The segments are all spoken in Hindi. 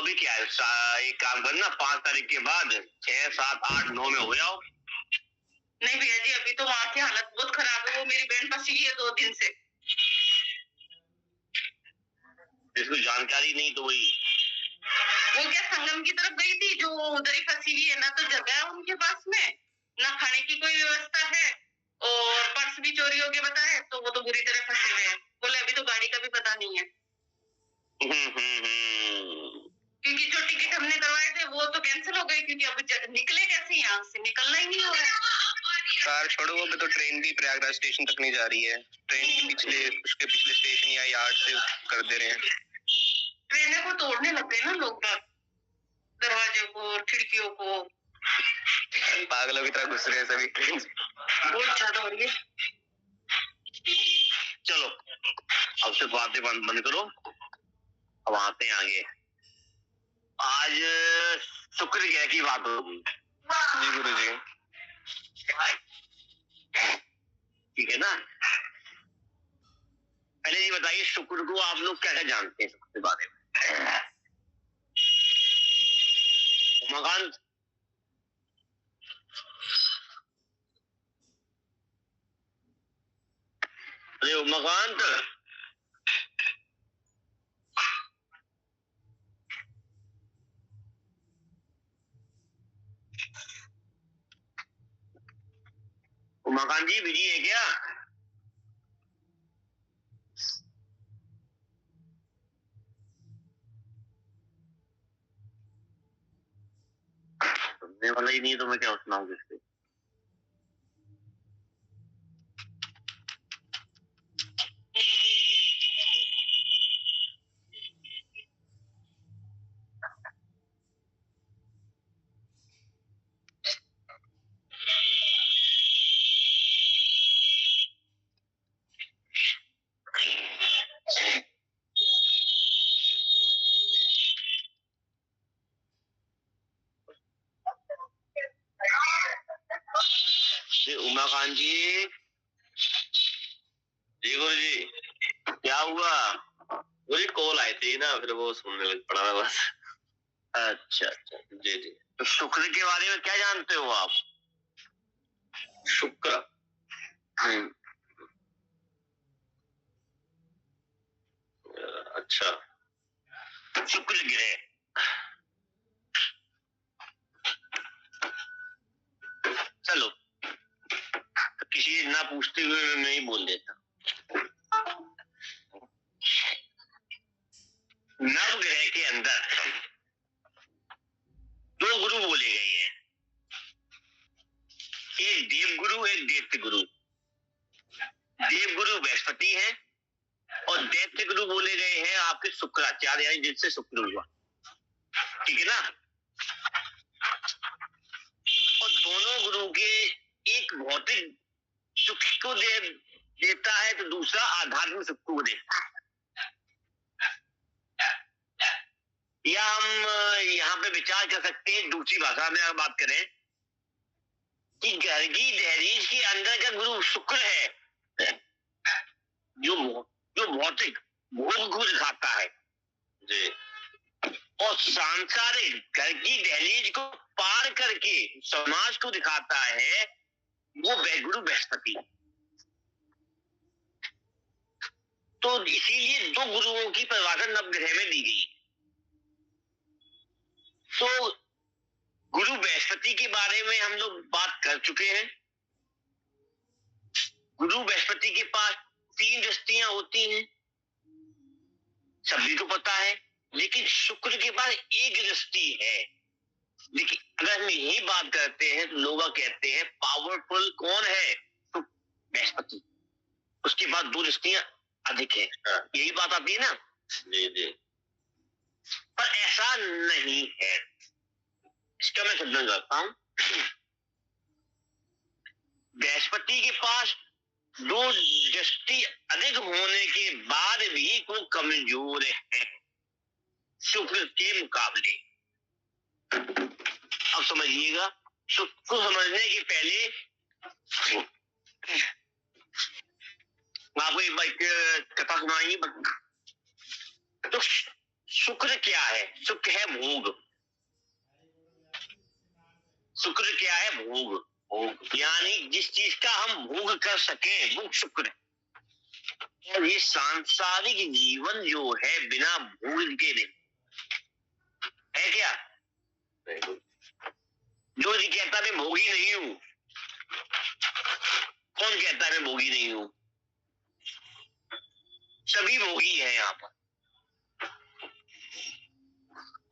अभी क्या है, एक काम करना, 5 तारीख के बाद 6, 7, 8, 9 में हो जाओ। नहीं भैया जी, अभी तो वहाँ की हालत बहुत खराब है। वो मेरी बहन फंसी हुई है 2 दिन से। इसको जानकारी नहीं तो वही वो क्या संगम की तरफ गई थी, जो उधर ही फंसी हुई है। ना तो जगह है उनके पास में, ना खाने की कोई व्यवस्था है, और पर्स भी चोरी हो गया बताए, तो वो तो बुरी तरह फंसे हुए हैं। बोले अभी तो गाड़ी का भी पता नहीं है। क्योंकि जो टिकट हमने करवाए थे वो तो कैंसिल हो गए, क्योंकि अब निकले कैसे, यहाँ से निकलना ही नहीं हो रहा है। कार छोड़ो, वो तो ट्रेन भी प्रयागराज स्टेशन तक नहीं जा रही है। ट्रेन उसके पिछले स्टेशन या यार्ड से कर दे रहे हैं। ट्रेनों को तोड़ने लग गए ना लोग, दरवाजों को और खिड़कियों को। पागलों की तरह घुस रहे हैं सभी ट्रेन। बहुत ज्यादा हो रही है। चलो अब से बातें बंद करो, अब आते हैं आगे। आज शुक्र ग्रह की बात होगी। जी गुरु जी। ठीक है ना। पहले ये बताइए, शुक्र को आप लोग क्या क्या जानते हैं शुक्र के बारे में? उमाकांत, अरे उमाकांत, उमाकांत जी बिजी है क्या? सुनने वाला ही नहीं तो मैं क्या सुनाऊं किससे? उमाकांत जी, जी गुरु जी, क्या हुआ? गुरु जी कॉल आए थे ना, फिर वो सुनने लग पड़ा बस। अच्छा अच्छा, जी जी। तो शुक्र के बारे में क्या जानते हो आप? शुक्र, अच्छा, शुक्र ग्रह चलो किसी ना पूछते हुए मैं ही बोल देता। नवग्रह के अंदर 2 गुरु बोले गए हैं, एक देव गुरु, एक दैत्य गुरु। देव गुरु बृहस्पति है और दैत्य गुरु बोले गए हैं आपके शुक्राचार्य, यानी जिनसे शुक्र हुआ। ठीक है ना। और दोनों गुरु के एक भौतिक सुख को देता है तो दूसरा आध्यात्मिक सुख को देता है। या हम यहाँ पे विचार कर सकते हैं, दूसरी भाषा में अगर बात करें कि घर की दहलीज के अंदर का गुरु शुक्र है, जो भौतिक भोग को दिखाता है जी, और सांसारिक घर की दहलीज को पार करके समाज को दिखाता है, वो गुरु बृहस्पति। तो इसीलिए 2 गुरुओं की परिभाषा नवग्रह में दी गई। तो गुरु बृहस्पति के बारे में हम लोग बात कर चुके हैं। गुरु बृहस्पति के पास 3 दृष्टियां होती हैं, सभी को पता है, लेकिन शुक्र के पास 1 दृष्टि है। लेकिन अगर हम यही बात करते हैं तो लोग कहते हैं पावरफुल कौन है? तो बृहस्पति, उसके बाद 2 दृष्टियां अधिक है। यही बात आती है ना। जी जी। पर ऐसा नहीं है, इसका मैं समझना चाहता हूं। बृहस्पति के पास 2 दृष्टि अधिक होने के बाद भी वो कमजोर है शुक्र के मुकाबले। अब समझिएगा, शुक्र को समझने के पहले आपको एक कथा सुनाएंगे। तो शुक्र क्या है? है? सुख है भोग। शुक्र क्या है? भोग। भोग यानी जिस चीज का हम भोग कर सके वो शुक्र है। और ये सांसारिक जीवन जो है बिना भोग के नहीं है। क्या जो जी कहता मैं भोगी नहीं हूं? कौन कहता है मैं भोगी नहीं हूं? सभी भोगी है यहाँ पर।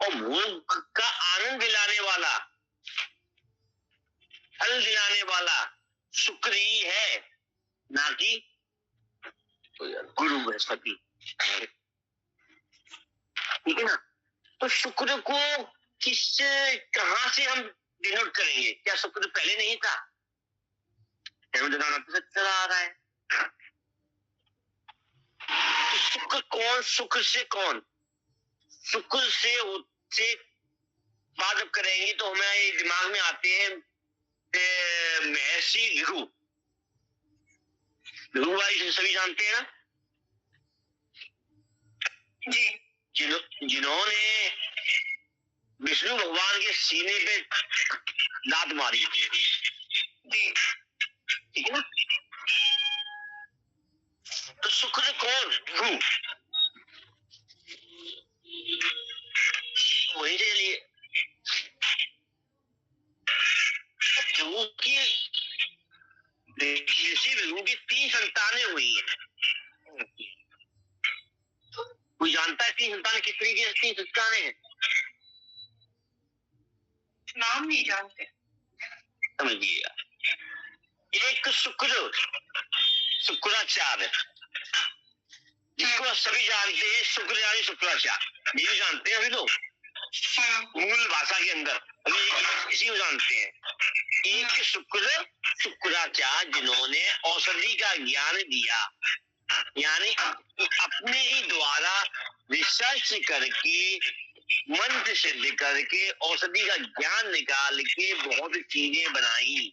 और भोग का आनंद दिलाने वाला, फल दिलाने वाला शुक्र ही है, ना कि गुरु बृहस्पति। ठीक है ना? तो शुक्र को कहां से हम डिनोट करेंगे? क्या शुक्र पहले नहीं था? चला आ रहा है। तो शुक्र कौन? शुक्र से कौन? शुक्र से बात जब करेंगे तो हमें दिमाग में आते हैं महर्षि भृगु। भृगु भाई सभी जानते हैं ना जी, जिन्होंने विष्णु भगवान के सीने पे लात मारी। ठीक है ना? तो शुक्र कौन? भृगु। वही चलिए भृगु की ऋषि भृगु की 3 संतानें हुई हैं। कोई जानता है 3 संतानें किस तरीके से 3 संतानें हैं? नाम नहीं जानते। समझिएगा, एक शुक्राचार्य, जिसको सभी जानते हैं, शुक्र यानी शुक्राचार्य, ये भी जानते हैं अभी लोग मूल भाषा के अंदर, अभी इसी को जानते हैं। एक शुक्राचार्य जिन्होंने औषधि का ज्ञान दिया, यानी अपने ही द्वारा रिसर्च करके मंत्र सिद्ध करके औषधि का ज्ञान निकाल के बहुत चीजें बनाई।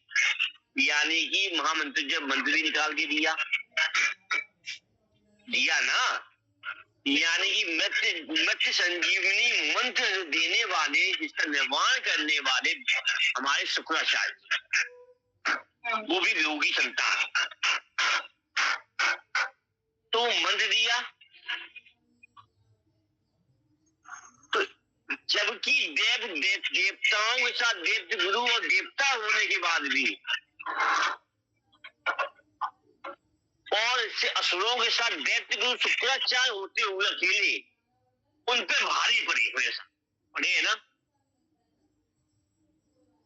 यानी कि महामंत्र जब मंत्र भी निकाल के दिया ना, यानी कि मृत्यु संजीवनी मंत्र देने वाले, जिसका निर्माण करने वाले हमारे शुक्राचार्य, वो भी विभु की संतान। तो मंत्र दिया, तो जबकि देवताओं के साथ देव गुरु और देवता होने के बाद भी और इससे असुरों के साथ दैत्य गुरु शुक्राचार्य होते हुए अकेले उन पे भारी पड़े है ना।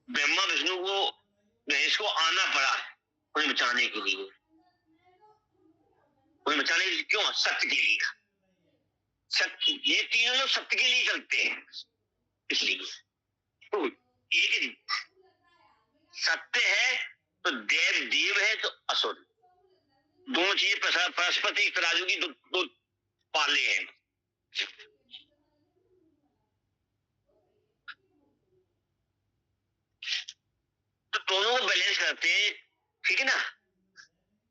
ब्रह्मा विष्णु को गणेश को आना पड़ा उन्हें बचाने के लिए। उन्हें बचाने के लिए क्यों? सत्य के लिए। सत्य, ये तीनों लोग सत्य के लिए चलते हैं, इसलिए तो एक सत्य है तो देव है तो असुर, दोनों चीजें परस्पर एक तराजू की दो पाले हैं। तो दोनों को बैलेंस करते हैं। ठीक है ना?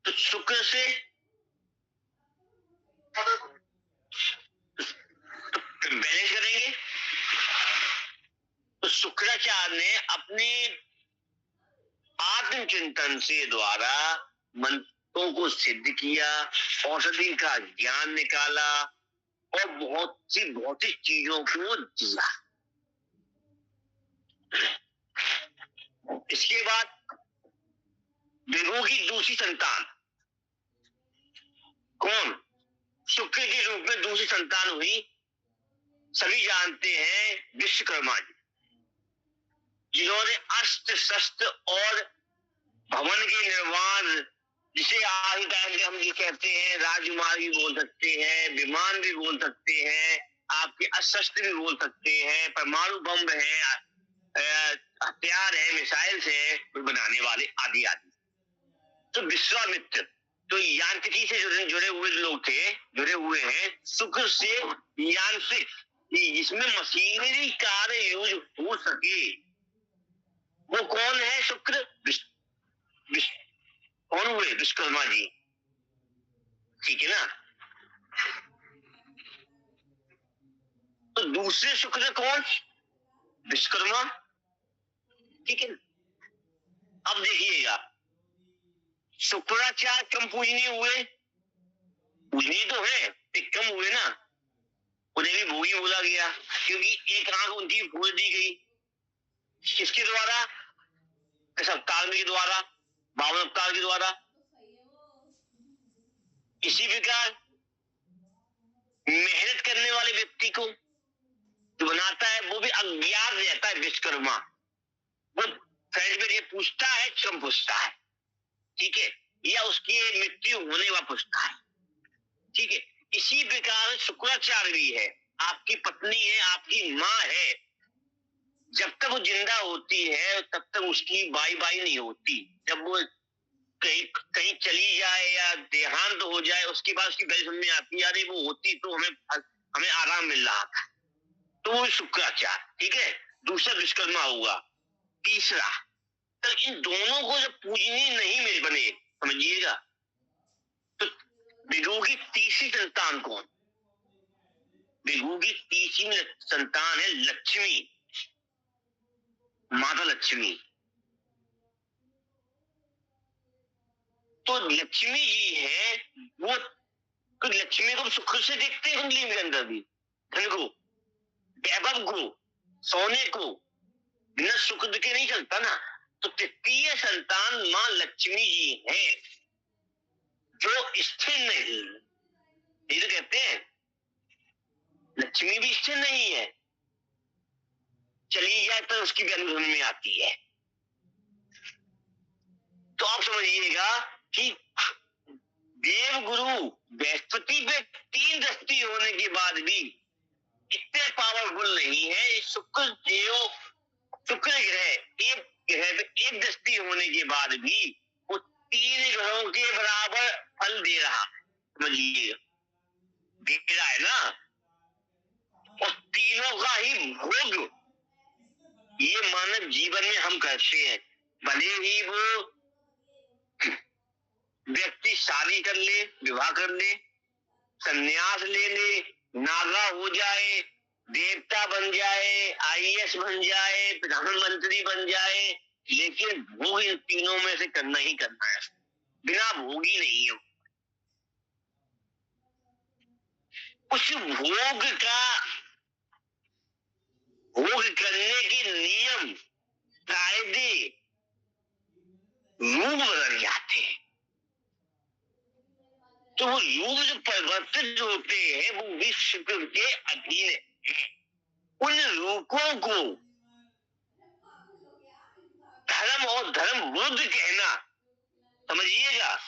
तो शुक्र से बैलेंस करेंगे। तो शुक्राचार्य ने अपने आत्मचिंतन से द्वारा मंत्रों को सिद्ध किया, औषधि का ज्ञान निकाला और बहुत सी भौतिक चीजों को दिया। इसके बाद विभु की दूसरी संतान कौन? शुक्र के रूप में दूसरी संतान हुई, सभी जानते हैं, विश्वकर्मा जी, जिन्होंने अस्त्र शस्त्र और भवन के निर्माण, जिसे आज टाइम में हम ये कहते हैं राजकुमार भी बोल सकते हैं, विमान भी बोल सकते हैं, आपके अस्त्र भी बोल सकते हैं, परमाणु बम है, हथियार है, मिसाइल है, बनाने वाले आदि आदि। तो विश्वामित्र तो यांत्रिकी से जुड़े हुए लोग थे, जुड़े हुए हैं। शुक्र से यांत्रिक, जिसमें मशीनरी कार्य यूज हो सके, वो कौन है? शुक्र। कौन हुए? विश्वकर्मा जी। ठीक है ना? तो दूसरे शुक्र कौन? विश्वकर्मा। ठीक है, अब देखिएगा शुक्राचार्य कम पूजनीय हुए, पूजनीय तो है एक कम हुए ना, उन्हें भी भोगी बोला गया क्योंकि एक आंख उनकी फोड़ दी गई। किसके द्वारा? अवतार के द्वारा, 52 अवतार के द्वारा। इसी प्रकार मेहनत करने वाले व्यक्ति को जो बनाता है वो भी अज्ञात रहता है विश्वकर्मा। वो फ्रेंड ये पूछता है, कम पूछता है, ठीक है, या उसकी मृत्यु होने का पूछता है, ठीक है। इसी प्रकार शुक्राचार्य भी है, आपकी पत्नी है, आपकी माँ है, जब तक वो जिंदा होती है तब तक उसकी बाई बाई नहीं होती। जब वो कहीं कहीं चली जाए या देहांत हो जाए उसके बाद उसकी बड़ी समझ में आती है, अरे वो होती तो हमें आराम मिल रहा था। तो वो शुक्राचार्य, ठीक है। दूसरा विश्वकर्मा हुआ। तीसरा, तो इन दोनों को जब पूजनीय नहीं मिल बने, समझिएगा, तो विभु की तीसरी संतान कौन? विभु की तीसरी संतान है लक्ष्मी, माता लक्ष्मी। तो लक्ष्मी जी है वो, तो लक्ष्मी को शुक्र से देखते हैं कुंडली के अंदर भी, धन को, वैभव को, सोने को, बिना शुक्र के नहीं चलता ना। तो तृतीय संतान मां लक्ष्मी जी है जो स्थिर नहीं, ये तो कहते हैं लक्ष्मी भी स्थिर नहीं है, चली जाए तो उसकी भी अनुभव में आती है। तो आप समझिएगा कि देवगुरु बृहस्पति पे 3 दृष्टि होने के बाद भी इतने पावरफुल नहीं है। शुक्र ग्रह एक ग्रह पे 1 दृष्टि होने के बाद भी वो 3 ग्रहों के बराबर फल दे रहा, समझिएगा, दे रहा है ना। और तीनों का ही भोग ये मानव जीवन में हम करते हैं। भले ही वो व्यक्ति शादी कर ले, विवाह कर ले, संन्यास ले ले, नागा हो जाए, देवता बन जाए, आईएएस बन जाए, प्रधानमंत्री बन जाए, लेकिन भोग इन तीनों में से करना ही करना है, बिना भोगी नहीं हो। उस भोग करने के नियम, कायदे, रूप बदल जाते हैं। तो वो युग जो परिवर्तित होते हैं वो विश्व के अधीन है। उन रूपों को धर्म और धर्म विरुद्ध कहना, समझिएगा,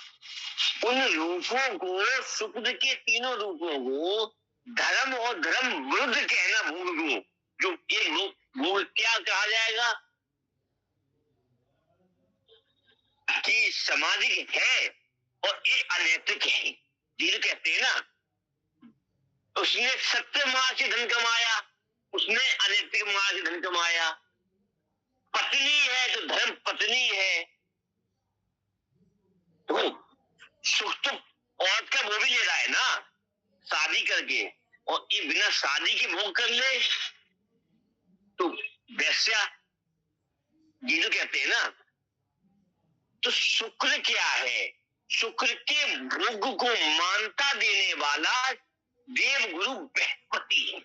उन रूपों को, शुक्र के तीनों रूपों को धर्म और धर्म विरुद्ध कहना, भोग को, जो एक भोग क्या कहा जाएगा कि सामाजिक है और एक अनैतिक है, ये कहते हैं ना। उसने सत्य मार्ग से धन कमाया, उसने अनैतिक मार्ग से धन कमाया। पत्नी है तो धर्म पत्नी है, तो सुख तो औरत का वो भी ले रहा है ना शादी करके, और ये बिना शादी के भोग कर ले तो वैश्या, ये तो कहते हैं ना। तो शुक्र क्या है? शुक्र के भोग को मानता देने वाला देवगुरु बृहस्पति है,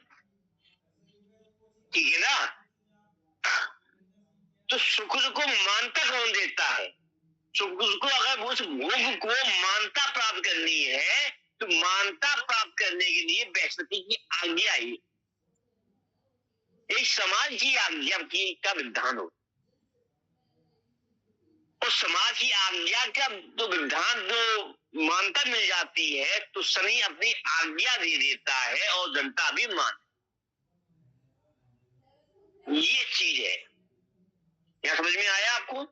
ठीक है ना। तो शुक्र को मानता कौन देता है? शुक्र को अगर उस भोग को मानता प्राप्त करनी है तो मानता प्राप्त करने के लिए बृहस्पति की आज्ञा ही, एक समाज की आज्ञा की का विधान हो। और समाज की आज्ञा का जो विधान जो मानता मिल जाती है तो शनि अपनी आज्ञा दे देता है और जनता भी मान, ये चीज है। क्या समझ में आया आपको?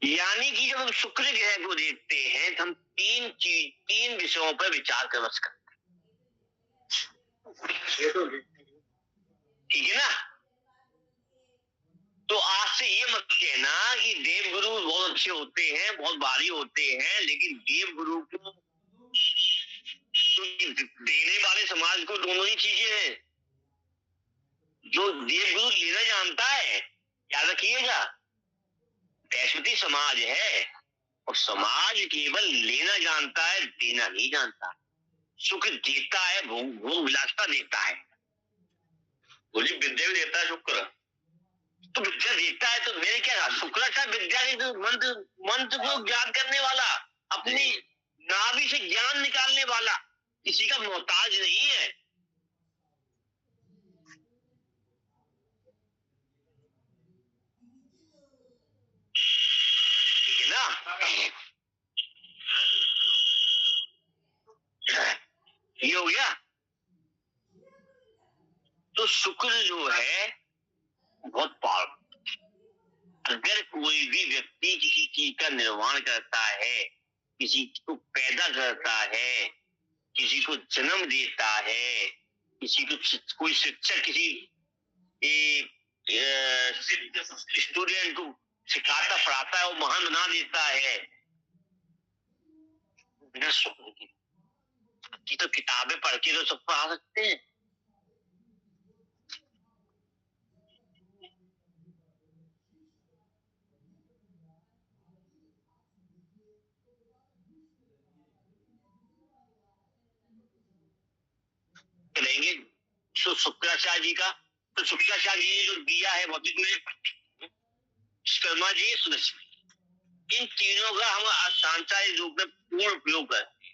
यानी कि जब हम शुक्र ग्रह को देखते हैं तो हम 3 विषयों पर विचार कर सकते हैं, ठीक है ना। तो आज से ये मत कहना कि देवगुरु बहुत अच्छे होते हैं, बहुत भारी होते हैं, लेकिन देवगुरु को तो देने वाले समाज को दोनों ही चीजें हैं, जो देवगुरु लेना जानता है, याद रखिएगा, वैश्वती समाज है और समाज केवल लेना जानता है, देना नहीं जानता। सुख देता है, भोग विलासता देता है, बोली विद्या भी देता है शुक्र, तो विद्या देता है तो मेरे क्या शुक्र था विद्या के तो मंत्र को ज्ञान करने वाला, अपनी नाभि से ज्ञान निकालने वाला, किसी का मोहताज नहीं है। ठीक है ना? ये हो गया। तो शुक्र जो है बहुत पावरफुल। अगर कोई भी व्यक्ति किसी चीज का निर्माण करता है, किसी को पैदा करता है, किसी को जन्म देता है, किसी को कोई शिक्षक किसी स्टूडेंट को सिखाता पढ़ाता है, वो महान बना देता है, बिना शुक्र की तो किताबें पढ़ के तो सब पढ़ा सकते हैं। करेंगे तो शुक्राचार्य जी का, तो शुक्राचार्य जी ने जो दिया है भौतिक में, विश्वकर्मा जी, सुदर्शन, इन तीनों का हम सांसारिक रूप में पूर्ण उपयोग करते हैं।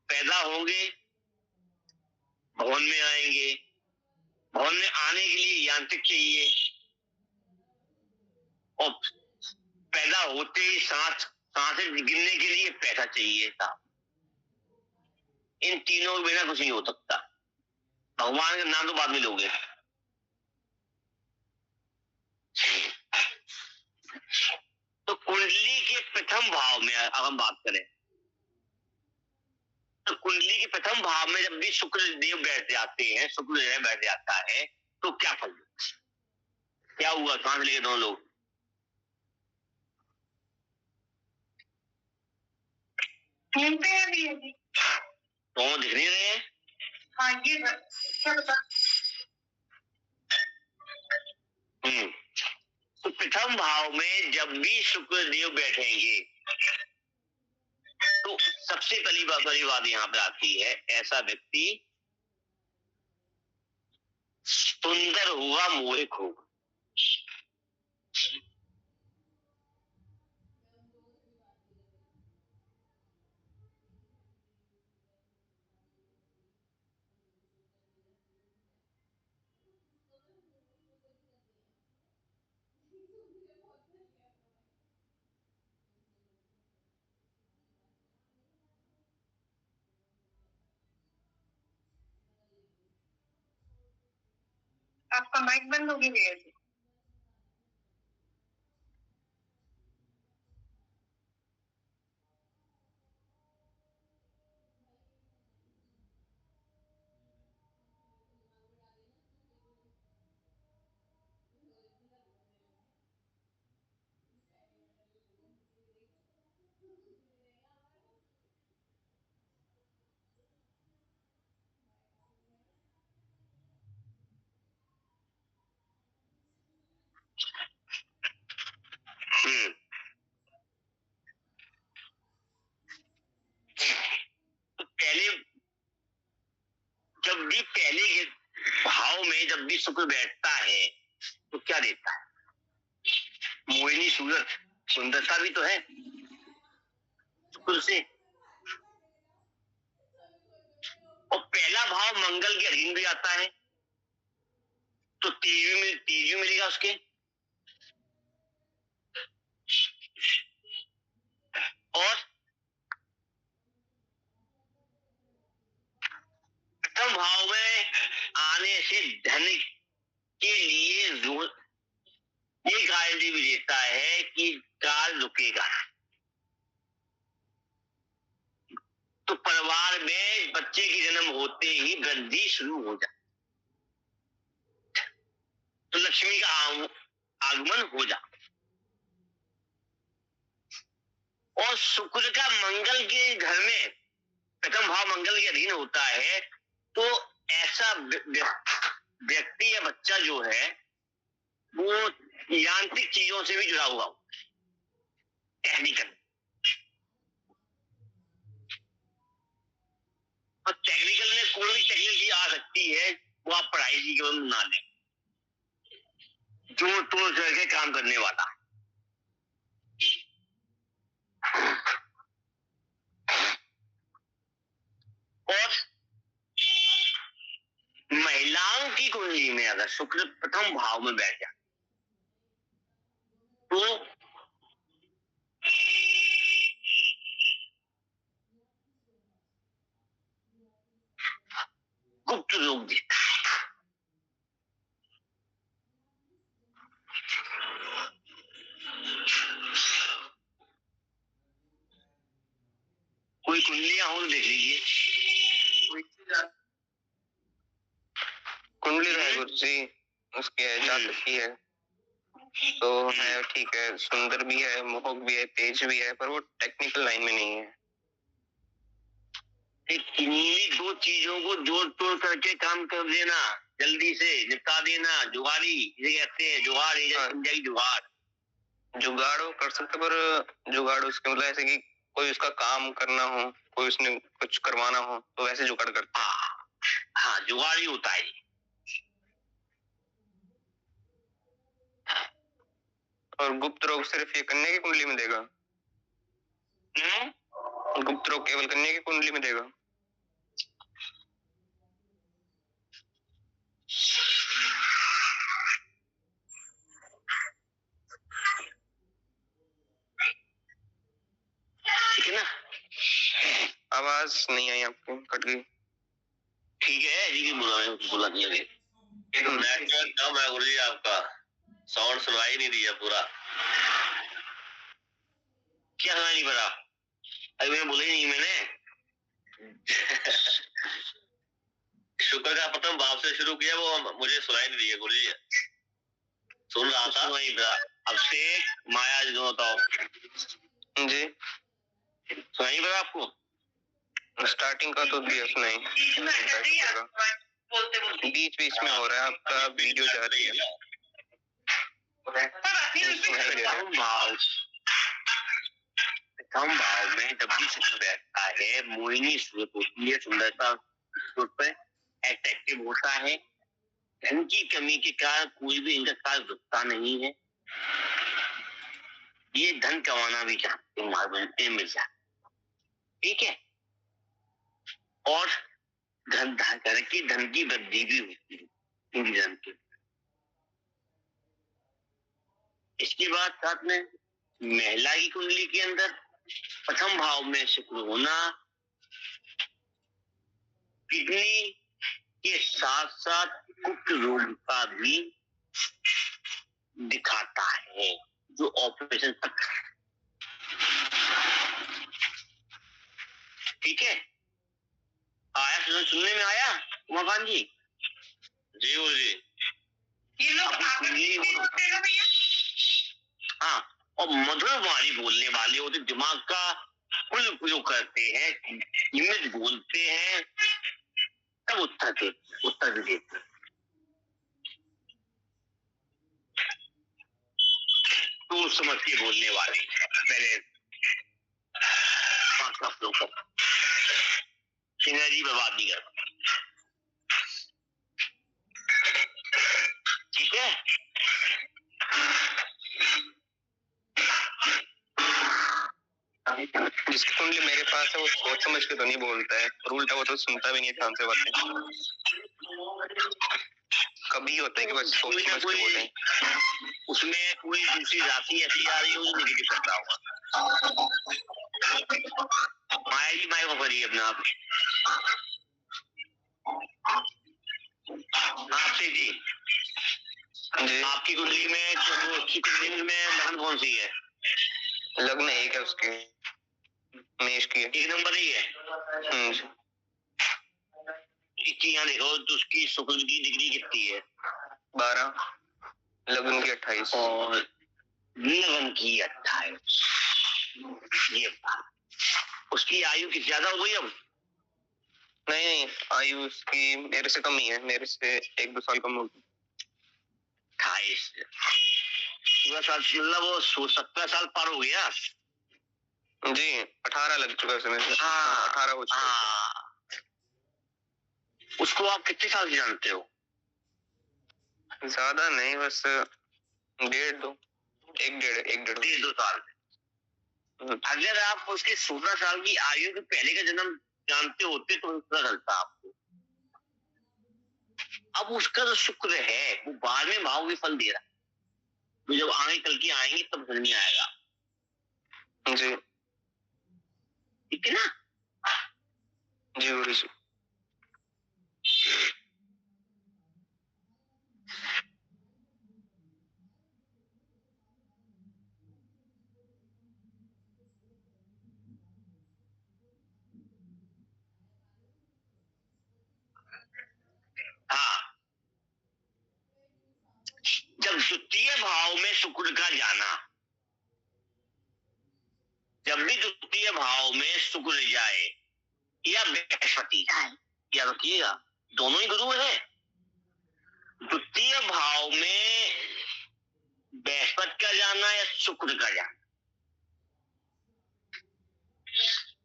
पैदा होंगे, भवन में आएंगे, भवन में आने के लिए यांत्रिक चाहिए, और पैदा होते ही सांसें गिनने के लिए पैसा चाहिए था। इन तीनों के बिना कुछ नहीं हो सकता। भगवान का नाम तो बाद में लोगे। तो कुंडली के प्रथम भाव में अगर हम बात करें, तो कुंडली के प्रथम भाव में जब भी शुक्र देव बैठ जाते हैं, शुक्र देव बैठ जाता है, तो क्या फल, क्या हुआ? सांस लेके दोनों लोग तो दिख नहीं रहे हैं। हाँ, ये क्या बता? तो प्रथम भाव में जब भी शुक्र देव बैठेंगे, तो सबसे पहली बात यहाँ पर आती है, ऐसा व्यक्ति सुंदर होगा, मोहिक होगा। आपका माइक बंद हो गया है। तो पहले जब भी पहले के भाव में जब भी शुक्र बैठता है तो क्या देता है? मोहिनी सूरत, सुंदरता भी तो है शुक्र से। और पहला भाव मंगल के अधीन भी आता है, तो तेज मिलेगा उसके। और प्रथम भाव में आने से धन के लिए ये गारंटी भी देता है कि काल रुकेगा। तो परिवार में बच्चे के जन्म होते ही वृद्धि शुरू हो जाए, तो लक्ष्मी का आगमन हो जाए। और शुक्र का मंगल के घर में प्रथम भाव मंगल के अधीन होता है, तो ऐसा व्यक्ति बच्चा जो है वो यांत्रिक चीजों से भी जुड़ा हुआ हो, टेक्निकल। और टेक्निकल में कोई भी टेक्निकल चीज आ सकती है, वो आप पढ़ाई की केवल ना लें, जोड़ तोड़ करके काम करने वाला। और महिलाओं की कुंडली में अगर शुक्र प्रथम भाव में बैठ जाए तो गुप्त रोग देता है। कोई कुंडलियां हो तो देख लीजिए। कुंडली है गुरुजी, उसकी है जातक की है तो है, ठीक है, सुंदर भी है, मोहक भी है, तेज भी है, पर वो टेक्निकल लाइन में नहीं है। इन्हीं दो चीजों को जोड़ तोड़ करके काम कर देना, जल्दी से निपटा देना, जुगाड़ी ये कहते हैं, जुगाड़, जुगाड़ जुगाड़ वो कर सकते, पर जुगाड़ उसके मतलब ऐसे कि कोई उसका काम करना हो, कोई उसने कुछ करवाना हो तो वैसे जुगाड़ करता है। हाँ, जुगाड़ ही होता है। और गुप्त रोग सिर्फ ये कन्या की कुंडली में देगा? गुप्त रोग केवल कन्या की कुंडली में देगा? ठीक है ना? आवाज नहीं आई आपकी, कट गई। ठीक है जी, बोला नहीं लगे। नेटवर्क कम है गुरुजी, आपका साउंड सुनाई नहीं दिया पूरा। क्या सुनाई नहीं पड़ा? अभी मैंने बोला ही नहीं मैंने। शुक्र का प्रथम भाव से शुरू किया, वो मुझे सुनाई नहीं दिया गुरुजी। सुन रहा था वही था। अब से माया जो बताओ जी, सुनाई पड़ा आपको? स्टार्टिंग का तो दिया सुनाई, बीच बीच में हो रहा है, आपका वीडियो जा रही है। प्रथम भाव में जब भी शुक्र बैठता है, मोहिनी सूरत होती है, सुंदरता सूरत पर एट्रैक्टिव होता है। धन की कमी के कारण कोई भी इनका कार्य रुकता नहीं है। ये धन कमाना भी चाहते हैं, मार्ग बनते मिल जाए, ठीक है। और धन धारण की धन की वृद्धि भी होती है धन की। इसके बाद साथ में महिला की कुंडली के अंदर प्रथम भाव में शुक्र होना किडनी के साथ साथ गुप्त रोग का भी दिखाता है, जो ऑपरेशन तक, ठीक है। आया सुनने में आया उमाकांत जी? जी वो जी, ये लोग होते हैं भैया। हाँ, और मधुर वाणी बोलने वाले होते, दिमाग का कुल उपयोग करते हैं, नियमित बोलते हैं, तब उत्तर भी देते हैं। तो समझ के बोलने वाले पहले एनर्जी बर्बाद नहीं कर, ठीक है। जिसकी कुंडली मेरे पास है वो सोच समझ के तो नहीं बोलता है, और उल्टा वो तो सुनता भी नहीं है ध्यान से बातें। कभी होता है कि बस सोच समझ के बोले, उसमें कोई दूसरी राशि ऐसी आ रही होगी, निगेटिव कर रहा होगा। माया जी माया को करिए अपने आप। आपसे जी, आपकी कुंडली में उसकी कुंडली में लग्न कौन सी है? लग्न एक है उसके, मेष की है। 1 नंबर ही है। यहाँ देखो तो उसकी शुक्र की डिग्री कितनी है? 12, लग्न की 28 और लगन की 28। ये उसकी आयु कितनी ज्यादा हो गई अब? नहीं, आयु उसकी मेरे से कम ही है, मेरे से 1-2 साल कम होगी। 16 साल मतलब वो 17 साल पार हो गया जी, 18 लग चुका है समय से। हाँ 18 हो चुका है। हाँ। उसको आप कितने साल से जानते हो? ज्यादा नहीं, बस 1.5 साल। अगर आप उसके 16 साल की आयु के पहले का जन्म जानते होते तो पता चलता आपको। अब उसका जो शुक्र है वो बाद में भाव के फल दे रहा है, तो जब आगे कल की आएंगी तब समझ में आएगा जी। ठीक है ना? जी गुरु जी। हाँ, जब द्वितीय भाव में शुक्र का जाना, जब भी द्वितीय भाव में शुक्र जाए या बृहस्पति जाए, याद रखिएगा दोनों ही गुरु है। द्वितीय भाव में बृहस्पति का जाना या शुक्र का जाना,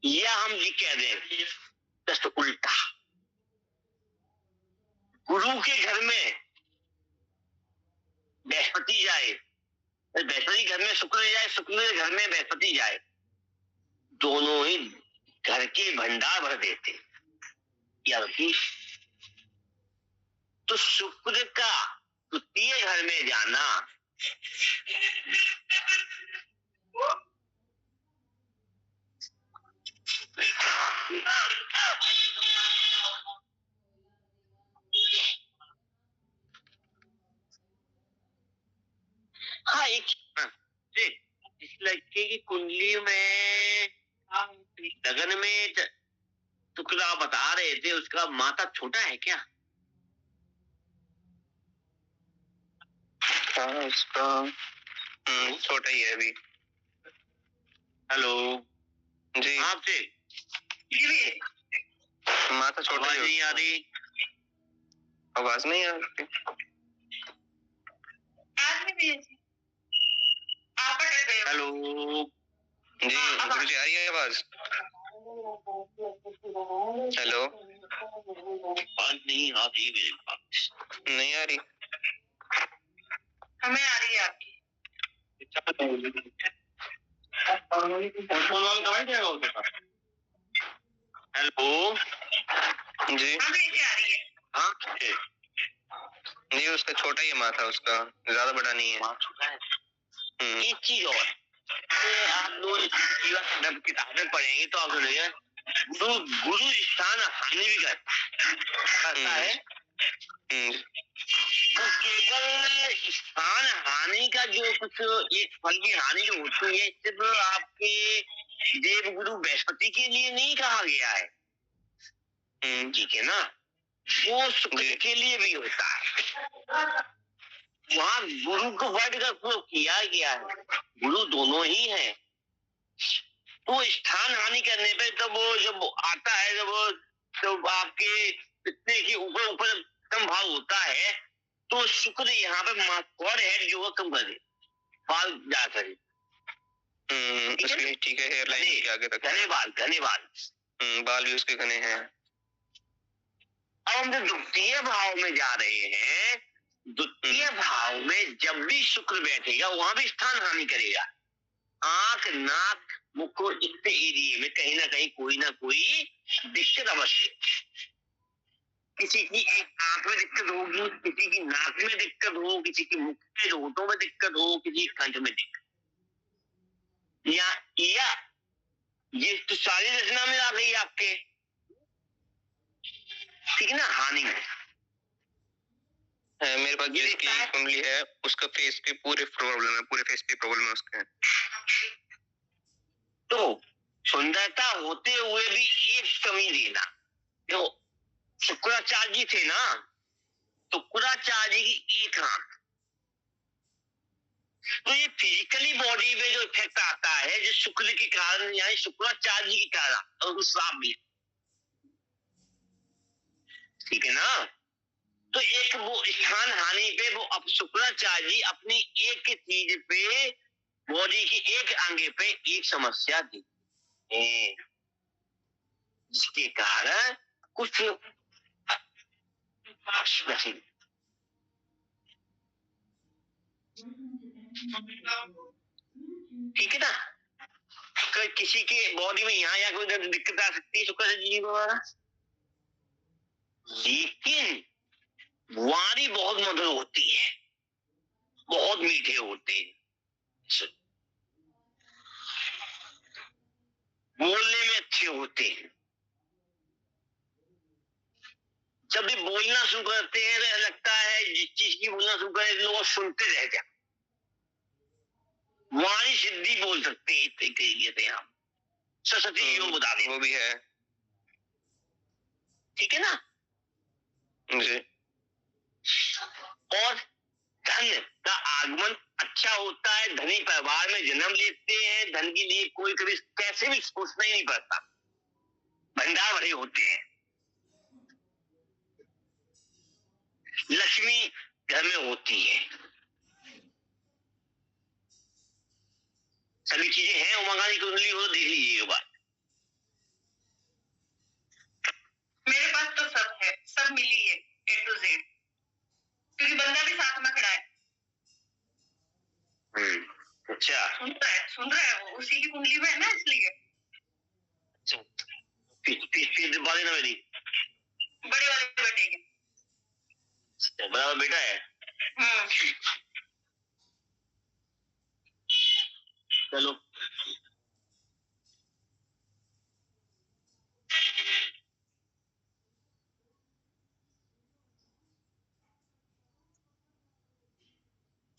या हम ये कह दें जस्ट उल्टा, गुरु के घर में बृहस्पति जाए, बृहस्पति घर में शुक्र जाए, शुक्र के घर में बृहस्पति जाए, दोनों ही घर के भंडार भर देते। याद रखिए, तो शुक्र का द्वितीय घर में जाना हाँ एक इस लड़के की कुंडली में लगन में शुक्र आप बता रहे थे उसका माता छोटा है क्या? हाँ उसका छोटा ही है अभी। हेलो जी आपसे माता छोटा आवाज नहीं आ रही। आवाज नहीं आ रही। हेलो जी गुरु जी आ रही है आवाज? हेलो आवाज नहीं आ रही मेरे पास। नहीं आ रही? हमें आ रही है आपकी। हेलो जी हमें आ रही है। हाँ जी उसका छोटा ही माथा, उसका ज्यादा बड़ा नहीं है। एक चीज और आप लोग किताबें पढ़ेंगे तो आप सुनिएगा, गुरु गुरु स्थान हानि भी करता है। तो केवल स्थान हानि का जो कुछ एक फल की हानि जो होती है सिर्फ आपके देव गुरु बृहस्पति के लिए नहीं कहा गया है, ठीक है ना, वो शुक्र के लिए भी होता है। वहां गुरु को वर्ड का प्रयोग किया गया है, गुरु दोनों ही है। तो स्थान हानि करने पे तब वो जब आता है, जब आपके इतने के ऊपर ऊपर कम भाव होता है तो शुक्र यहाँ पे कौन है जो कम करे, बाल जा करे। ठीक है, हेयरलाइन के आगे तक घने बाल बाल भी उसके घने हैं। अब हम जब द्वितीय भाव में जा रहे हैं, द्वितीय भाव में जब भी शुक्र बैठेगा वहां भी स्थान हानि करेगा। आंख नाक मुख इतने एरिए में कहीं ना कहीं कोई ना कोई दिक्कत अवश्य, किसी की एक आंख में दिक्कत होगी, किसी की नाक में दिक्कत हो, किसी की मुख में होठों में दिक्कत हो, किसी कंठ में दिक्कत, या ये तो सारी रचना में आ गई आपके, ठीक है ना, हानि में। मेरे पास जिसकी कुंडली है उसका फेस पे पूरे प्रॉब्लम है, पूरे फेस पे प्रॉब्लम है उसके। तो सुंदरता होते हुए भी एक कमी देना, जो शुक्राचार्य जी थे ना, तो शुक्राचार्य जी की एक आंख, तो ये फिजिकली बॉडी में जो इफेक्ट आता है जो शुक्र के कारण यानी शुक्राचार्य जी के कारण, और उस श्राप भी, ठीक है ना। तो एक वो स्थान हानि पे वो अब शुक्राचार्य जी अपनी एक चीज पे, बॉडी की एक अंग पे एक समस्या दी, जिसके कारण कुछ ठीक है ना, किसी के बॉडी में यहाँ या कोई दिक्कत आ सकती है शुक्राचार्य जी द्वारा, लेकिन वाणी बहुत मधुर होती है, बहुत मीठे होते हैं, बोलने में अच्छे होते हैं। जब भी बोलना शुरू करते हैं तो लगता है जिस चीज की बोलना शुरू करें लोग सुनते रह जाए, वाणी सिद्धि बोल सकते हैं, कहते हैं हम, सरस्वती योग बता दें, वो भी है, ठीक है ना जी। और धन का आगमन अच्छा होता है, धनी परिवार में जन्म लेते हैं, धन के लिए कोई कभी कैसे भी सोचना ही नहीं पड़ता, भंडार भरे होते हैं, लक्ष्मी घर में होती है, सभी चीजें हैं। उमागा की कुंडली हो देख लीजिए एक बार, मेरे पास तो सब है, सब मिली है A to Z, क्योंकि बंदा भी साथ में खड़ा है। अच्छा, सुन रहा है वो, उसी की कुंडली में है ना, इसलिए फिर बात ना मेरी बड़े वाले बेटे की, बड़ा बेटा है। चलो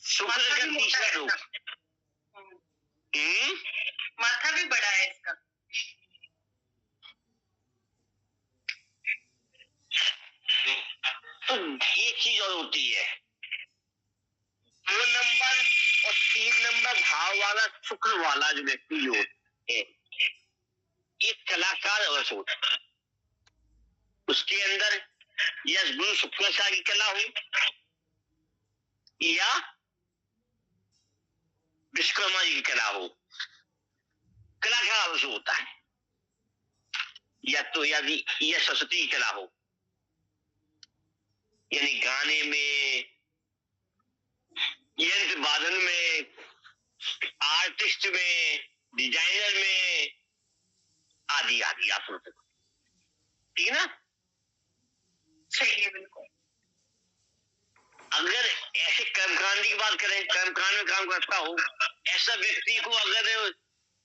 शुक्र का तीसरा रूप, माथा भी बड़ा है इसका। तो एक चीज और होती है, 2 नंबर और 3 नंबर भाव वाला शुक्र वाला जो व्यक्ति जो है, एक कलाकार अवश्य होता है, उसके अंदर या गुरु शुक्राचार्य की कला हो या विश्वकर्मा जी की कला हो, कलाकार अवश्य होता है, या तो यदि यह सरस्वती की कला हो, यानी गाने में, यंत्र वादन में, आर्टिस्ट में, डिजाइनर में, आदि आदि, आप सुन सकते, ठीक है ना। सही है, बिल्कुल। अगर ऐसे कर्मकांड की बात करें, कर्मकांड में काम करता हो ऐसा व्यक्ति को अगर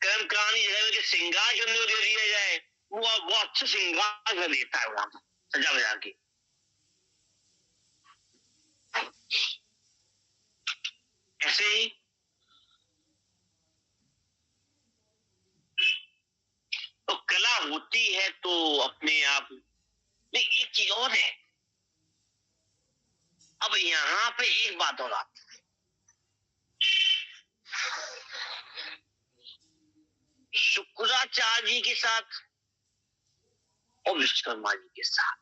कर्मकांड की जगह में श्रृंगार करने को दे दिया जाए, वो अच्छा श्रृंगार कर देता है वहां सजा बजा के। ऐसे ही तो कला होती है तो अपने आप, लेकिन एक चीज और है, अब यहाँ पे एक बात और आती है, शुक्राचार्य जी के साथ और विश्वकर्मा जी के साथ,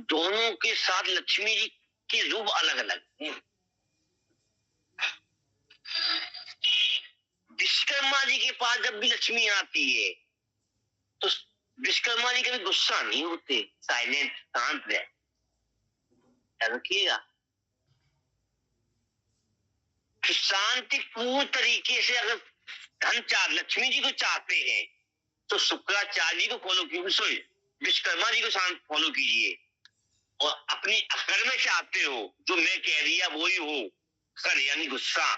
दोनों के साथ लक्ष्मी जी के रूप अलग अलग हैं। विश्वकर्मा जी के पास जब भी लक्ष्मी आती है तो विश्वकर्मा जी कभी गुस्सा नहीं होते, साइलेंट, शांत रहे, रखिएगा। शांतिपूर्ण तरीके से अगर धन चाह लक्ष्मी जी को चाहते हैं तो शुक्राचार्य जी को फॉलो कीजिए, सॉरी विश्वकर्मा जी को फॉलो कीजिए, और अपनी अकड़ में चाहते हो जो मैं कह रही है वही हो, कर यानी गुस्सा,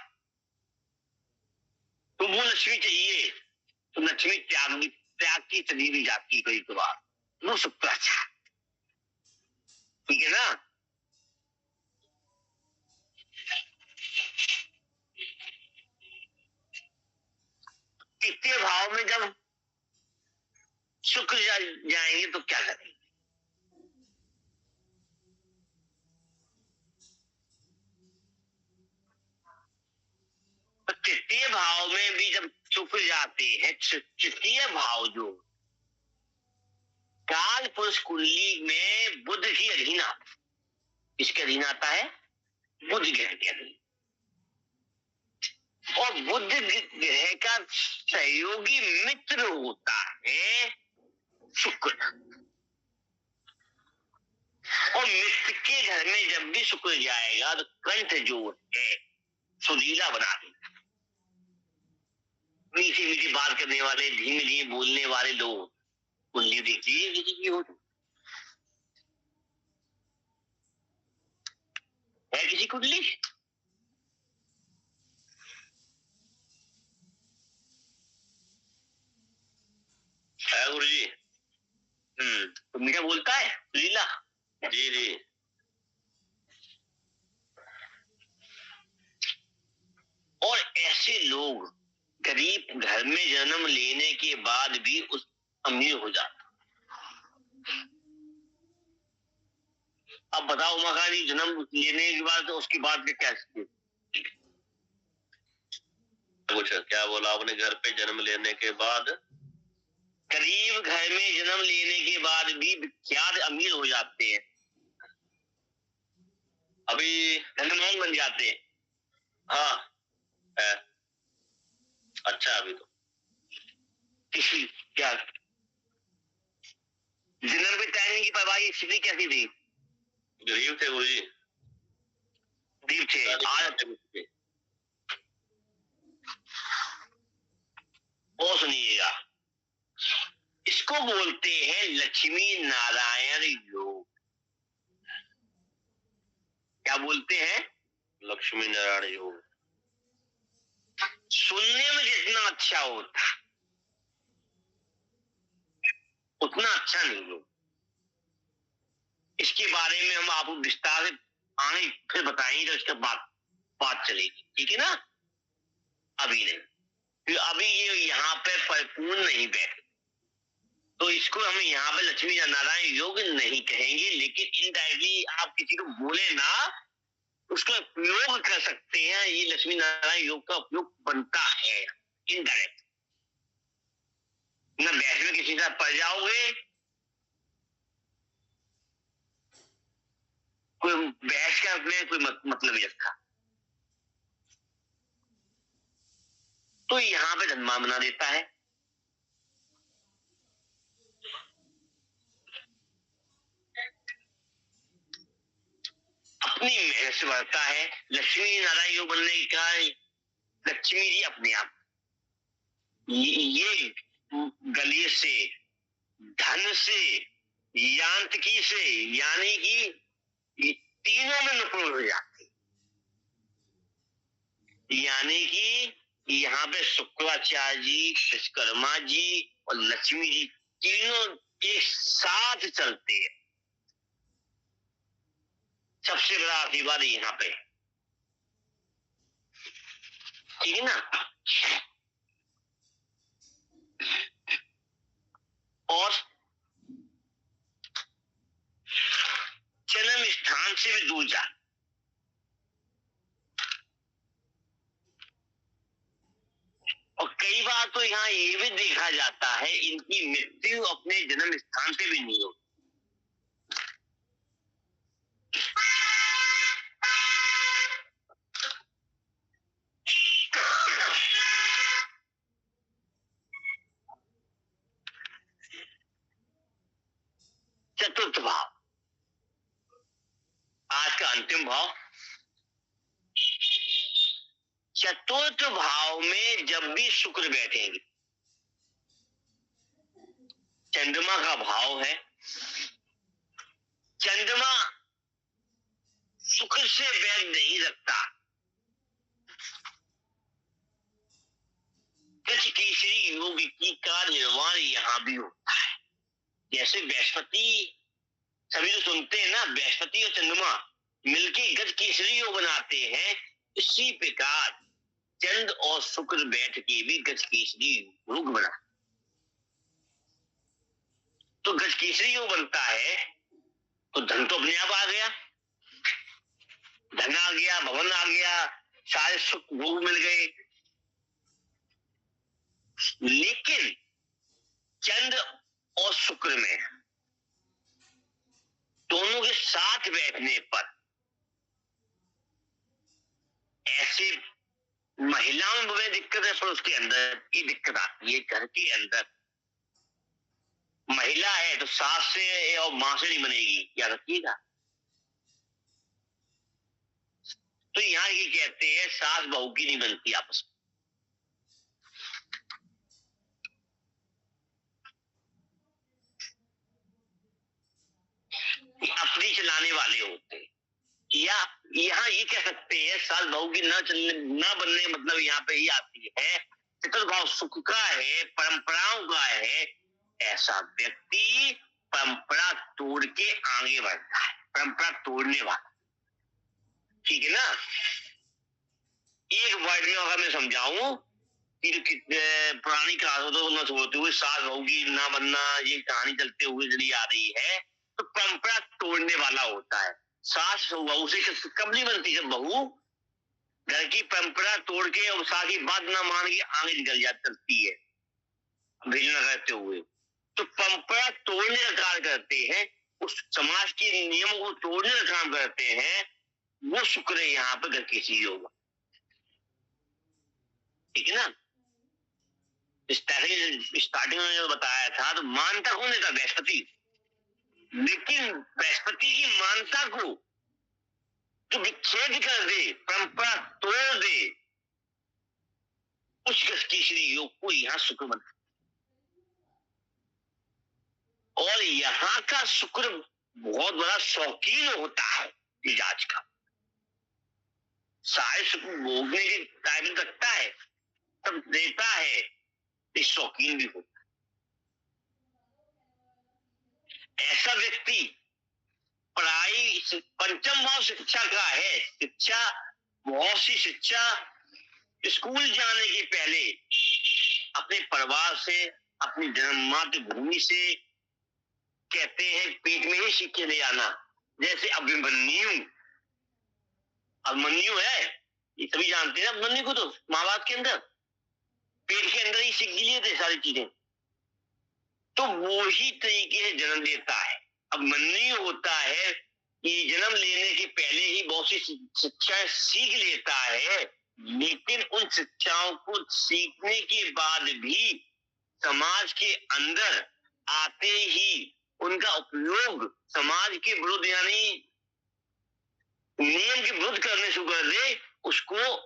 तो वो लक्ष्मी चाहिए, तो लक्ष्मी त्याग की चली भी जाती है कई बार, वो शुक्राचार्य, ठीक है ना। तृतीय भाव में जब शुक्र जाएंगे तो क्या करेंगे, तृतीय भाव में भी जब शुक्र जाते हैं, तृतीय भाव जो काल पुरुष कुंडली में बुध की अधीन, किसके अधीन आता है? बुध ग्रह के अधीन। और बुध ग्रह का सहयोगी मित्र होता है शुक्र। और मित्र के घर में जब भी शुक्र जाएगा तो कंठ जो है सुरीला बना देगा। मीठी मीठी बात करने वाले, धीमे धीमे बोलने वाले लोग, कुंडली देख लीजिए किसी की हो, है किसी कुंडली? है गुरु जी? तो मीठा बोलता है लीला? जी जी। और ऐसे लोग गरीब घर में जन्म लेने के बाद भी उस अमीर हो जाता। अब बताओ मकानी जन्म लेने के बाद तो उसकी बात क्या कुछ क्या बोला आपने? घर पे जन्म लेने के बाद, गरीब घर में जन्म लेने के बाद भी विख्यात अमीर हो जाते हैं, अभी धनवान बन जाते हैं। हाँ है। अच्छा, अभी तो किसी क्या जन्म के टाइम की परवाही स्थिति कैसी थी? गरीब थे गुरु जी, गरीब थे। आज और सुनिएगा, इसको बोलते हैं लक्ष्मी नारायण योग। क्या बोलते हैं? लक्ष्मी नारायण योग। सुनने में जितना अच्छा होता उतना अच्छा नहीं हो। इसके बारे में हम आपको विस्तार से आगे फिर बताएंगे तो इसके बाद बात चलेगी, ठीक है ना? अभी नहीं, तो अभी ये यहाँ पे परिपूर्ण नहीं बैठे, तो इसको हम यहाँ पे लक्ष्मी नारायण योग नहीं कहेंगे, लेकिन इनडायरेक्टली आप किसी को बोले ना उसका उपयोग कर सकते हैं। ये लक्ष्मी नारायण योग का उपयोग बनता है इनडायरेक्ट। न बैठ में किसी का पड़ जाओगे, कोई बहस का अपने कोई मतलब नहीं रखा, तो यहां पे धनवान बना देता है। अपनी मेहनत से बढ़ता है। लक्ष्मी नारायण योग बनने का लक्ष्मी जी अपने आप ये गले से, धन से, यांत्रिकी से, यानी कि तीनों में निपुण हो जाती। यानी कि यहाँ पे शुक्राचार्य जी, विश्वकर्मा जी और लक्ष्मी जी तीनों एक साथ चलते हैं। सबसे बड़ा आशीर्वाद यहाँ पे, ठीक है ना? और जन्म स्थान से भी दूर जा, और कई बार तो यहाँ ये भी देखा जाता है इनकी मृत्यु अपने जन्म स्थान से भी नहीं होती। चतुर्थ भाव, आज का अंतिम भाव। चतुर्थ भाव में जब भी शुक्र बैठेंगे, चंद्रमा का भाव है, चंद्रमा शुक्र से बैर नहीं रखता। गज केसरी योग की का निर्माण यहां भी होता है। जैसे बृहस्पति, सभी तो सुनते हैं ना, बृहस्पति और चंद्रमा मिलके गज केसरी योग बनाते हैं, इसी प्रकार चंद्र और शुक्र बैठ के भी गज केसरी योग बना। तो गज केसरी योग बनता है तो धन तो अपने आप आ गया, धन आ गया, भवन आ गया, सारे सुख भोग मिल गए। लेकिन चंद्र और शुक्र में दोनों के साथ बैठने पर महिलाओं में दिक्कत है, पुरुष के अंदर की दिक्कत आती है। घर के अंदर महिला है तो सास से और माँ से नहीं बनेगी, याद रखिएगा। तो यहाँ ये कहते हैं सास बहू की नहीं बनती आपस में। अपनी चलाने वाले होते हैं। या यहाँ ये कह सकते हैं सास बहू की ना बनने मतलब यहाँ पे ही आती है चतुर्भाव सुख का है, परंपराओं का है। ऐसा व्यक्ति परंपरा तोड़ के आगे बढ़ता है, परंपरा तोड़ने वाला, ठीक है ना। एक वर्ड में अगर मैं समझाऊं कि पुरानी कहावतों को न छोड़ते हुए सास बहू की ना बनना, ये कहानी चलते हुए चली आ रही है, तो परंपरा तोड़ने वाला होता है। सास बहू से कब नहीं बनती, जब बहू घर की परंपरा तोड़ के और सास की बात ना मान के आगे निकल जाती चलती है, भेजना करते हुए। तो परंपरा तोड़ने का कार्य करते हैं, उस समाज के नियमों को तोड़ने का काम करते हैं, वो शुक्र है यहाँ पर घर की चीज होगा, ठीक है ना। स्टार्टिंग में जो बताया था, तो मानता कौन था, बृहस्पति। लेकिन बृहस्पति की मानता को जो विच्छेद कर दे, परंपरा तोड़ दे, उस केसरी योग को यहाँ शुक्र बना। और यहाँ का शुक्र बहुत बड़ा शौकीन होता है मिजाज का, सारे सुख भोगने की काबिल रखता है, तब देता है, इस शौकीन भी होता है। ऐसा व्यक्ति पढ़ाई पंचम भाव शिक्षा का है, शिक्षा बहुत सी शिक्षा स्कूल जाने के पहले अपने परिवार से, अपनी जन्म मातृभूमि से, कहते हैं पेट में ही सीख के ले आना। जैसे अभिमन्यु है, ये सभी जानते हैं अभिमन्यु को, तो महाभारत के अंदर पेट के अंदर ही सीख लिए थे सारी चीजें। तो वो ही तरीके से जन्म देता है। अभिमन्यु होता है कि जन्म लेने के पहले ही बहुत सी शिक्षाएं सीख लेता है, लेकिन उन शिक्षाओं को सीखने के बाद भी समाज के अंदर आते ही उनका उपयोग समाज के विरुद्ध यानी नियम के विरुद्ध करने शुरू कर दे, उसको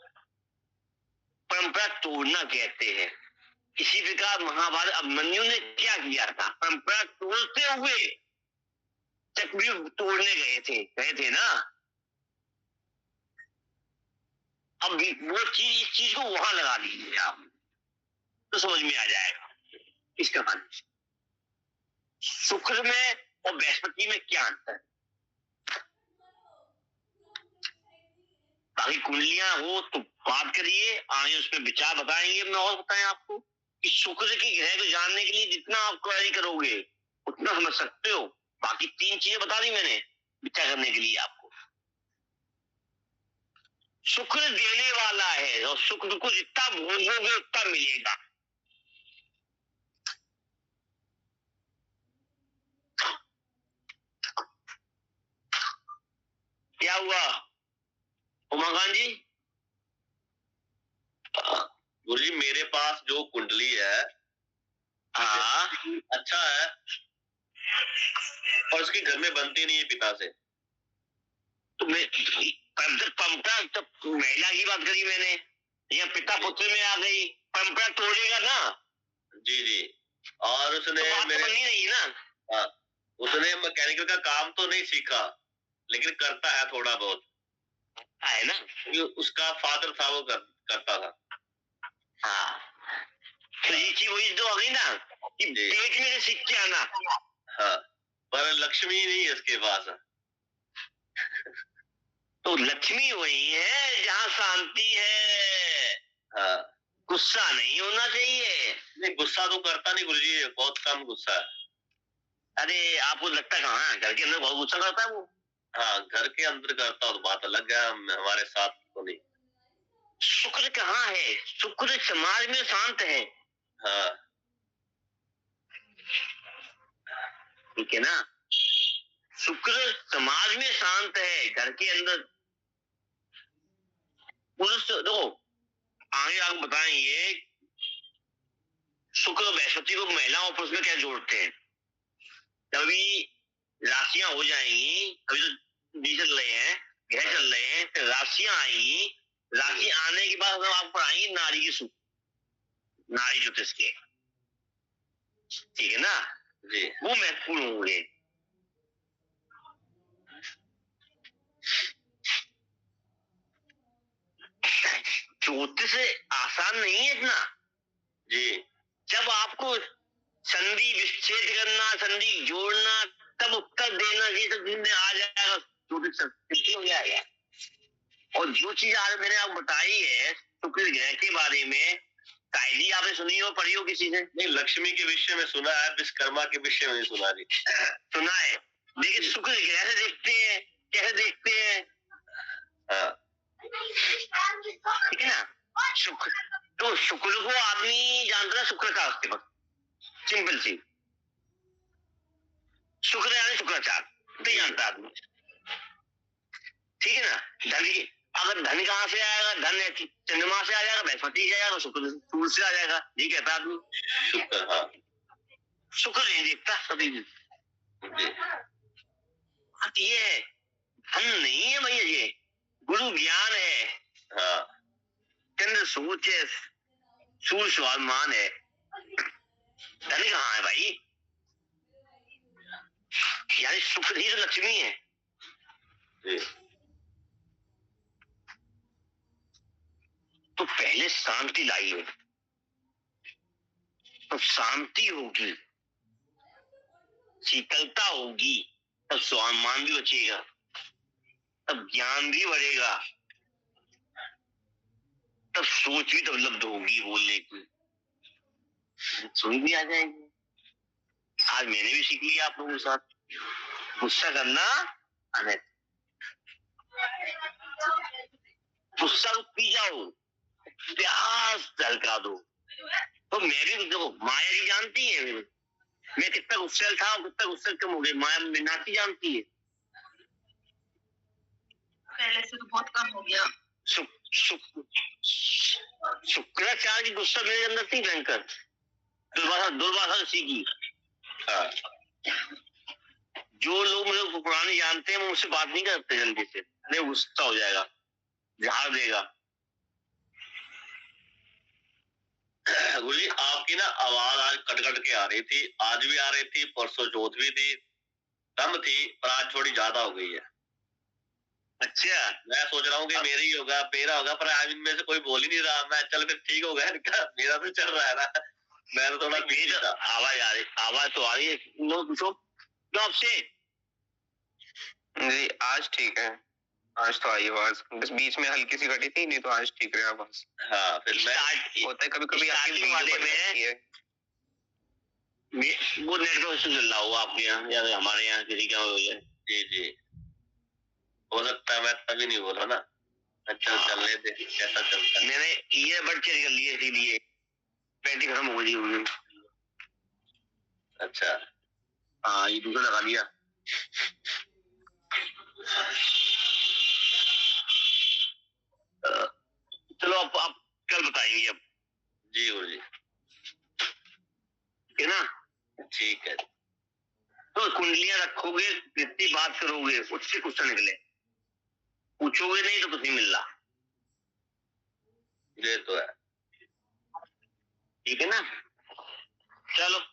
परंपरा तोड़ना कहते हैं। इसी प्रकार महाभारत अभिमन्यु ने क्या किया था, परंपरा तोड़ते हुए चक्रव्यूह तोड़ने गए थे ना। अब वो चीज, इस चीज को वहां लगा दीजिए आप, तो समझ में आ जाएगा इस कहानी से शुक्र में और बृहस्पति में क्या अंतर है। बाकी कुंडलियां हो तो बात करिए, आगे उस पर विचार बताएंगे। मैं और बताएं आपको कि शुक्र की ग्रह को जानने के लिए जितना आप क्वेरी करोगे उतना समझ सकते हो। बाकी 3 चीजें बता दी मैंने विचार करने के लिए आपको। शुक्र देने वाला है और शुक्र को जितना भोगोगे उतना मिलेगा। क्या हुआ उमाकांत जी? गुरुजी मेरे पास जो कुंडली है, हाँ अच्छा है, और उसके घर में बनती नहीं है पिता से। तो परंपरा तब महिला की बात करी मैंने, या पिता पुत्र में आ गई, परंपरा तोड़ेगा ना। जी जी। और उसने तो बात मेरे नहीं ना। हाँ, उसने मैकेनिकल का काम तो नहीं सीखा, लेकिन करता है थोड़ा बहुत, है ना। उसका फादर था वो करता था। हाँ, तो ये चीज वही तो हो गई ना कि पेट में सीख के आना। हाँ, पर लक्ष्मी नहीं है उसके पास। तो लक्ष्मी वही है जहाँ शांति है। हाँ, गुस्सा नहीं होना चाहिए। नहीं, गुस्सा तो करता नहीं गुरुजी, बहुत कम गुस्सा है। अरे आपको लगता कहाँ है, घर के अंदर बहुत गुस्सा करता है वो। हाँ, घर के अंदर करता तो बात अलग है, हमारे साथ तो नहीं। शुक्र कहाँ है, शुक्र समाज में शांत है। हाँ, ठीक है ना। शुक्र समाज में शांत है, घर के अंदर पुरुष। देखो आगे आपको बताएंगे शुक्र बृहस्पति को महिला और पुरुष में क्या जोड़ते हैं। तभी राशियां हो जाएंगी, अभी तो डी चल रहे हैं, ग्रह चल रहे हैं, तो राशियां आएंगी। राशि आने के बाद हम आपको पढ़ाएंगे नारी की सूत्र, नारी ज्योतिष के, ठीक है ना जी, वो महत्वपूर्ण होंगे। ज्योतिष आसान नहीं है इतना जी। जब आपको संधि विच्छेद करना, संधि जोड़ना, तब उत्तर देना, ये सब दिन में आ जाएगा, ज्योतिष हो जाएगा। और जो चीज आज मैंने आपको बताई है शुक्र ग्रह के बारे में, शायद आपने सुनी हो, पढ़ी हो किसी से? नहीं, लक्ष्मी के विषय में सुना है, विश्वकर्मा के विषय में नहीं सुना जी। सुना है, लेकिन शुक्र ग्रह से देखते हैं, कैसे देखते हैं? हाँ, ठीक है ना। शुक्र, तो शुक्र को आदमी जानता है, शुक्र का उसके पास सिंपल सी, शुक्र यानी शुक्राचार्य नहीं जानता आदमी, ठीक है ना। धन की, अगर धन कहाँ से आएगा, धन चंद्रमा से आ जाएगा, बृहस्पति से आएगा, शुक्र सूर्य से आ जाएगा, ये कहता आदमी शुक्र। हाँ, शुक्र नहीं देखता कभी भी। ये है, धन नहीं है भैया, ये गुरु ज्ञान है। हाँ, चंद्र सोच है, सूर्य स्वाभिमान है, धन कहाँ है भाई? यानी शुक्र ही तो लक्ष्मी है। तो पहले शांति लाइए, तो शांति होगी, शीतलता होगी, तब स्वाभिमान भी बचेगा, तब ज्ञान भी बढ़ेगा, तब सोच भी डेवलप होगी, बोलने की समझ भी आ जाएगी। आज मैंने भी सीख लिया आप लोगों के साथ, गुस्सा करना अनैतिक, गुस्सा को पी जाओ, प्यास झलका दो। तो मैं भी देखो, माया जी जानती है मैं कितना गुस्सेल था और कितना गुस्सेल कम हो गई, माया मीनाक्षी जानती है। पहले से तो बहुत कम हो गया। शुक्राचार्य की गुस्सा मेरे अंदर थी भयंकर, दुर्वासा सीखी। हाँ। जो लोग मुझे पुराने जानते हैं वो मुझसे बात नहीं करते जल्दी से, नहीं गुस्सा हो जाएगा, झाड़ देगा। गुरुजी आपकी ना आवाज आज कट कट के आ रही थी, आज भी आ रही थी, परसों चौथ भी थी, कम थी, पर आज थोड़ी ज्यादा हो गई है। अच्छा, मैं सोच रहा हूँ कि मेरा होगा, पर आज इनमें से कोई बोल ही नहीं रहा। मैं चल फिर ठीक हो गया, मेरा तो चल रहा है ना, मैं तो थोड़ा आवाज आ रही, आवाज तो आ रही है, पूछो तो आपसे जी। आज ठीक है, आज तो आई आवाज, बस बीच में हल्की सी कटी थी, नहीं तो आज ठीक रहा आवाज। हाँ, फिर मैं होता है कभी कभी आपकी वाले में वो नेटवर्क से चल रहा होगा आपके यहाँ या हमारे यहाँ किसी का हो जाए। जी जी, हो सकता है, मैं तभी नहीं बोला ना। अच्छा, चलने दे, कैसा चलता है। मैंने ईयरबड चेंज कर लिए, इसीलिए बैटरी खत्म हो गई होगी। अच्छा, हाँ, ये दूसरा लगा लिया। चलो आप कल बताएंगे अब। जी गुरुजी, है ना, ठीक है। तो कुंडलियां रखोगे, जितनी बात करोगे उससे कुछ निकले, पूछोगे नहीं तो कुछ नहीं मिल रहा। ये तो है, ठीक है ना, चलो।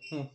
हम्म।